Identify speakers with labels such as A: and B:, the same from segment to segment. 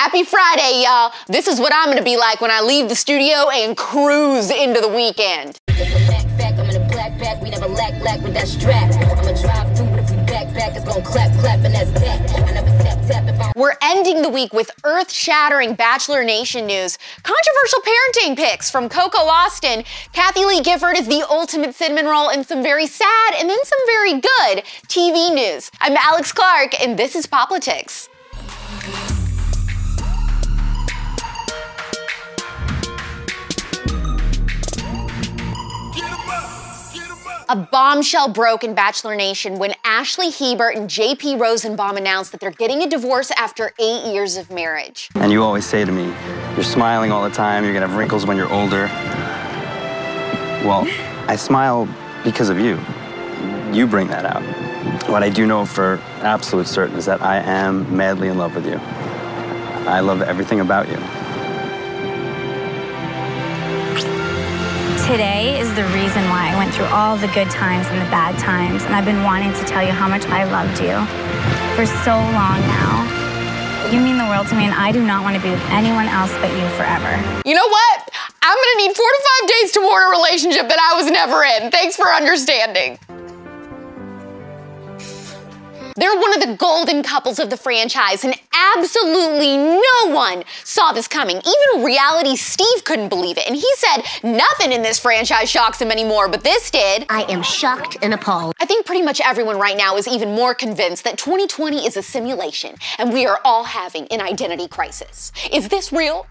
A: Happy Friday, y'all. This is what I'm gonna be like when I leave the studio and cruise into the weekend.
B: I'm in a black bag, we never lack with that strap. I'ma drive through, but if we back, it's gonna clap, and that's that. I never tap if I'm...
A: We're ending the week with earth-shattering Bachelor Nation news, controversial parenting pics from Coco Austin, Kathie Lee Gifford is the ultimate cinnamon roll, and some very sad and then some very good TV news. I'm AlexClark, and this is POPlitics. A bombshell broke in Bachelor Nation when Ashley Hebert and JP Rosenbaum announced that they're getting a divorce after 8 years of marriage.
C: And you always say to me, you're smiling all the time, you're gonna have wrinkles when you're older. Well, I smile because of you. You bring that out. What I do know for absolute certain is that I am madly in love with you. I love everything about you.
D: Today is the reason why I went through all the good times and the bad times, and I've been wanting to tell you how much I loved you for so long now. You mean the world to me, and I do not want to be with anyone else but you forever.
A: You know what? I'm gonna need 4 to 5 days to mourn a relationship that I was never in. Thanks for understanding. They're one of the golden couples of the franchise, and absolutely no one saw this coming. Even reality Steve couldn't believe it, and he said nothing in this franchise shocks him anymore, but this did.
E: I am shocked and appalled.
A: I think pretty much everyone right now is even more convinced that 2020 is a simulation, and we are all having an identity crisis. Is this real?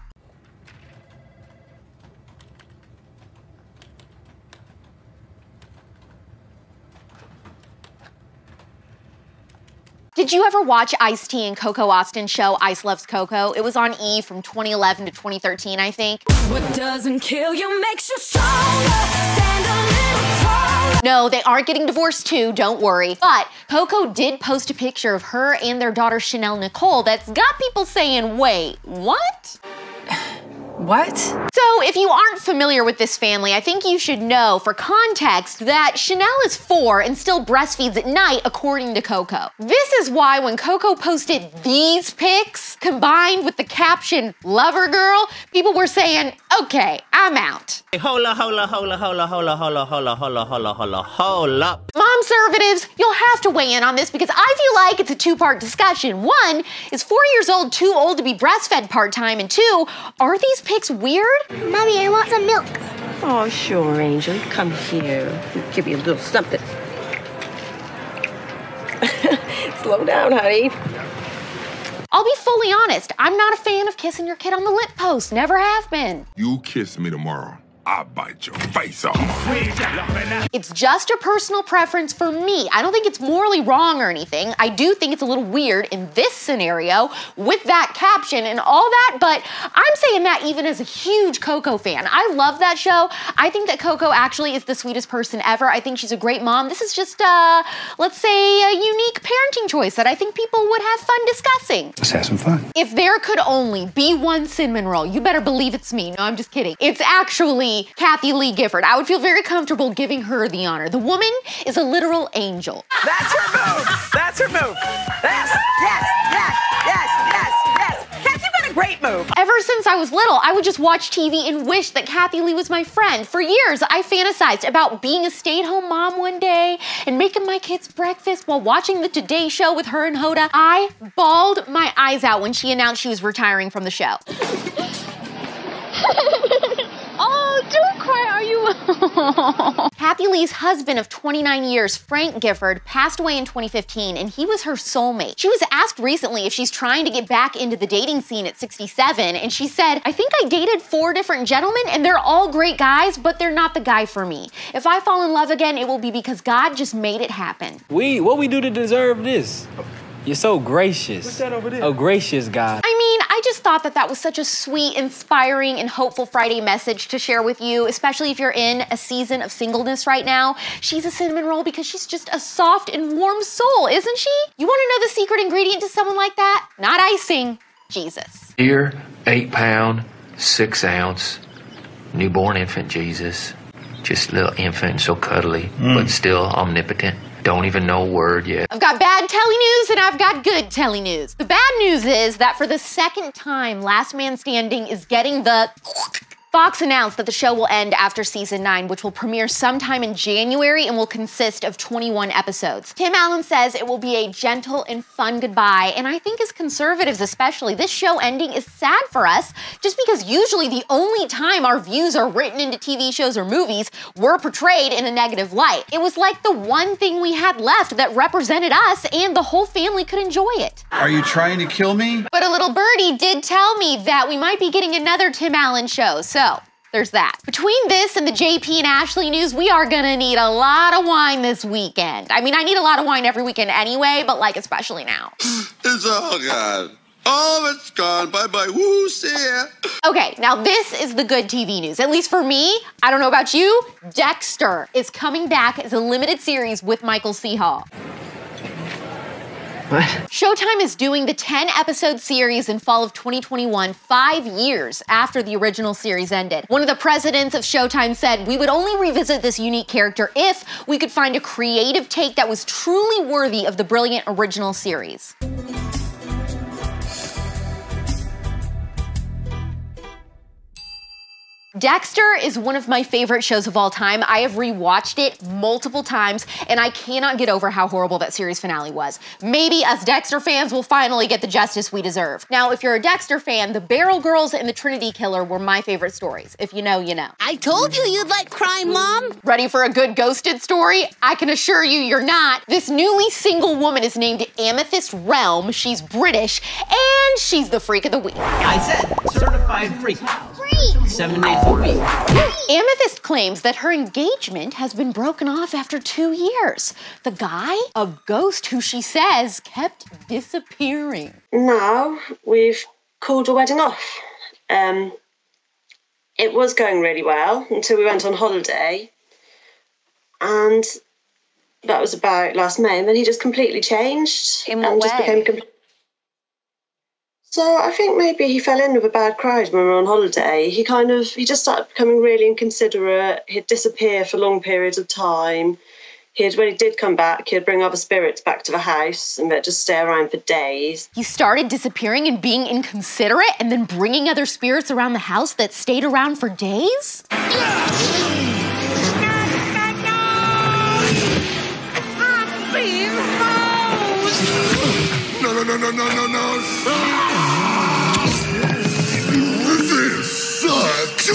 A: Did you ever watch Ice-T and Coco Austin's show, Ice Loves Coco? It was on E! From 2011 to 2013, I think.
B: What doesn't kill you makes you stronger. Stand a little taller.
A: No, they aren't getting divorced too, don't worry. But Coco did post a picture of her and their daughter Chanel Nicole that's got people saying, wait, what?
F: What?
A: So if you aren't familiar with this family, I think you should know for context that Chanel is 4 and still breastfeeds at night, according to Coco. This is why when Coco posted these pics, combined with the caption, "Lover Girl," people were saying, okay, I'm out.
G: Hey, hold up.
A: Momservatives, you'll have to weigh in on this because I feel like it's a two-part discussion. One, is 4 years old too old to be breastfed part-time? And two, are these pics weird?
E: Mommy, I want some milk.
H: Oh, sure, Angel. Come here. I'll give you a little something. Slow down, honey.
A: I'll be fully honest, I'm not a fan of kissing your kid on the lip post. Never have been.
I: You kiss me tomorrow, I'll bite your face off.
A: It's just a personal preference for me. I don't think it's morally wrong or anything. I do think it's a little weird in this scenario with that caption and all that, but I'm saying that even as a huge Coco fan. I love that show. I think that Coco actually is the sweetest person ever. I think she's a great mom. This is just, let's say, a unique parenting choice that I think people would have fun discussing.
J: Let's have some fun.
A: If there could only be one cinnamon roll, you better believe it's me. No, I'm just kidding. It's actually Kathie Lee Gifford. I would feel very comfortable giving her the honor. The woman is a literal angel.
G: That's her move. That's her move. Yes. Kath, you've got a great move.
A: Ever since I was little, I would just watch TV and wish that Kathie Lee was my friend. For years, I fantasized about being a stay-at-home mom one day and making my kids breakfast while watching the Today Show with her and Hoda. I bawled my eyes out when she announced she was retiring from the show. Oh, don't cry, are you? Kathie Lee's husband of 29 years, Frank Gifford, passed away in 2015, and he was her soulmate. She was asked recently if she's trying to get back into the dating scene at 67, and she said, I think I dated 4 different gentlemen, and they're all great guys, but they're not the guy for me. If I fall in love again, it will be because God just made it happen.
K: What we do to deserve this? You're so gracious.
G: What's that over there?
K: Oh, gracious God.
A: I mean, I just thought that that was such a sweet, inspiring, and hopeful Friday message to share with you, especially if you're in a season of singleness right now. She's a cinnamon roll because she's just a soft and warm soul, isn't she? You want to know the secret ingredient to someone like that? Not icing, Jesus.
L: Here, 8 pound, 6 ounce, newborn infant Jesus. Just a little infant, so cuddly, but still omnipotent. don't even know a word yet.
A: I've got bad telly news and I've got good telly news. The bad news is that for the second time, Last Man Standing is getting the... Fox announced that the show will end after season 9, which will premiere sometime in January and will consist of 21 episodes. Tim Allen says it will be a gentle and fun goodbye, and I think as conservatives especially, this show ending is sad for us, just because usually the only time our views are written into TV shows or movies were portrayed in a negative light. It was like the one thing we had left that represented us and the whole family could enjoy it.
J: Are you trying to kill me?
A: But a little birdie did tell me that we might be getting another Tim Allen show, so there's that. Between this and the JP and Ashley news, we are gonna need a lot of wine this weekend. I mean, I need a lot of wine every weekend anyway, but like especially now.
M: It's all gone. All of it's gone. Bye-bye. Woo, see ya.
A: Okay, now this is the good TV news. At least for me, I don't know about you, Dexter is coming back as a limited series with Michael C. Hall.
L: What?
A: Showtime is doing the 10-episode series in fall of 2021, 5 years after the original series ended. One of the presidents of Showtime said, "We would only revisit this unique character if we could find a creative take that was truly worthy of the brilliant original series." Dexter is one of my favorite shows of all time. I have rewatched it multiple times, and I cannot get over how horrible that series finale was. Maybe us Dexter fans will finally get the justice we deserve. Now, if you're a Dexter fan, the Barrel Girls and the Trinity Killer were my favorite stories. If you know, you know.
E: I told you you'd like crime, Mom.
A: Ready for a good ghosted story? I can assure you you're not. This newly single woman is named Amethyst Realm. She's British, and she's the freak of the week.
N: I said certified freak. 7 days a week.
A: Amethyst claims that her engagement has been broken off after 2 years. The guy, a ghost who she says kept disappearing.
H: Now we've called a wedding off. It was going really well until we went on holiday, and that was about last May, and then he just completely changed.
A: In what way?
H: So I think maybe he fell in with a bad crowd when we were on holiday. He just started becoming really inconsiderate. He'd disappear for long periods of time. When he did come back, he'd bring other spirits back to the house and they'd just stay around for days.
A: He started disappearing and being inconsiderate and then bringing other spirits around the house that stayed around for days?
M: No. This sucks.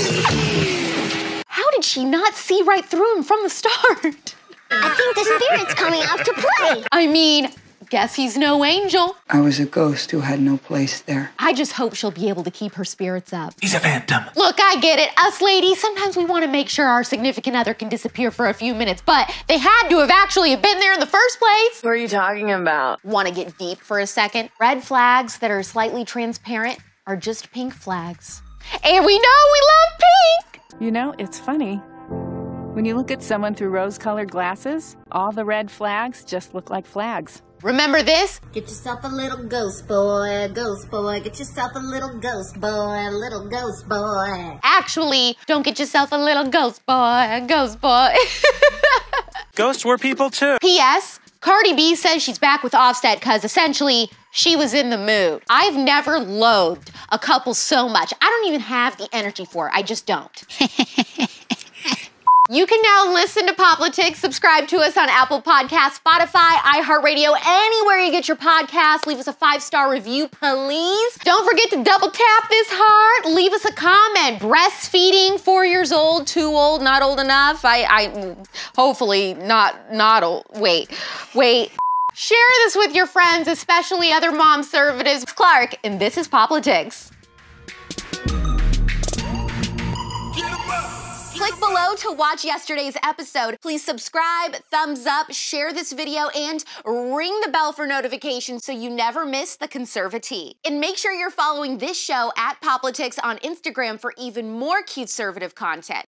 A: How did she not see right through him from the start?
E: I think the spirit's coming out to play.
A: I mean, guess he's no angel.
O: I was a ghost who had no place there.
A: I just hope she'll be able to keep her spirits up.
N: He's a phantom.
A: Look, I get it. Us ladies, sometimes we want to make sure our significant other can disappear for a few minutes, but they had to have actually been there in the first place.
F: What are you talking about?
A: Want to get deep for a second? Red flags that are slightly transparent are just pink flags. And we know we love pink!
P: You know, it's funny. When you look at someone through rose-colored glasses, all the red flags just look like flags.
A: Remember this?
E: Get yourself a little ghost boy, get yourself a little ghost boy.
A: Actually, don't get yourself a little ghost boy.
Q: Ghosts were people too.
A: P.S. Cardi B says she's back with Offset because essentially she was in the mood. I've never loathed a couple so much. I don't even have the energy for it. I just don't. You can now listen to POPlitics. Subscribe to us on Apple Podcasts, Spotify, iHeartRadio, anywhere you get your podcasts. Leave us a 5-star review, please. Don't forget to double tap this heart. Leave us a comment. Breastfeeding, 4 years old, too old, not old enough. I hopefully not old. Wait. Share this with your friends, especially other mom conservatives. Clark, and this is POPlitics. Click below to watch yesterday's episode. Please subscribe, thumbs up, share this video, and ring the bell for notifications so you never miss the conservative. And make sure you're following this show at POPlitics on Instagram for even more CUTEservative content.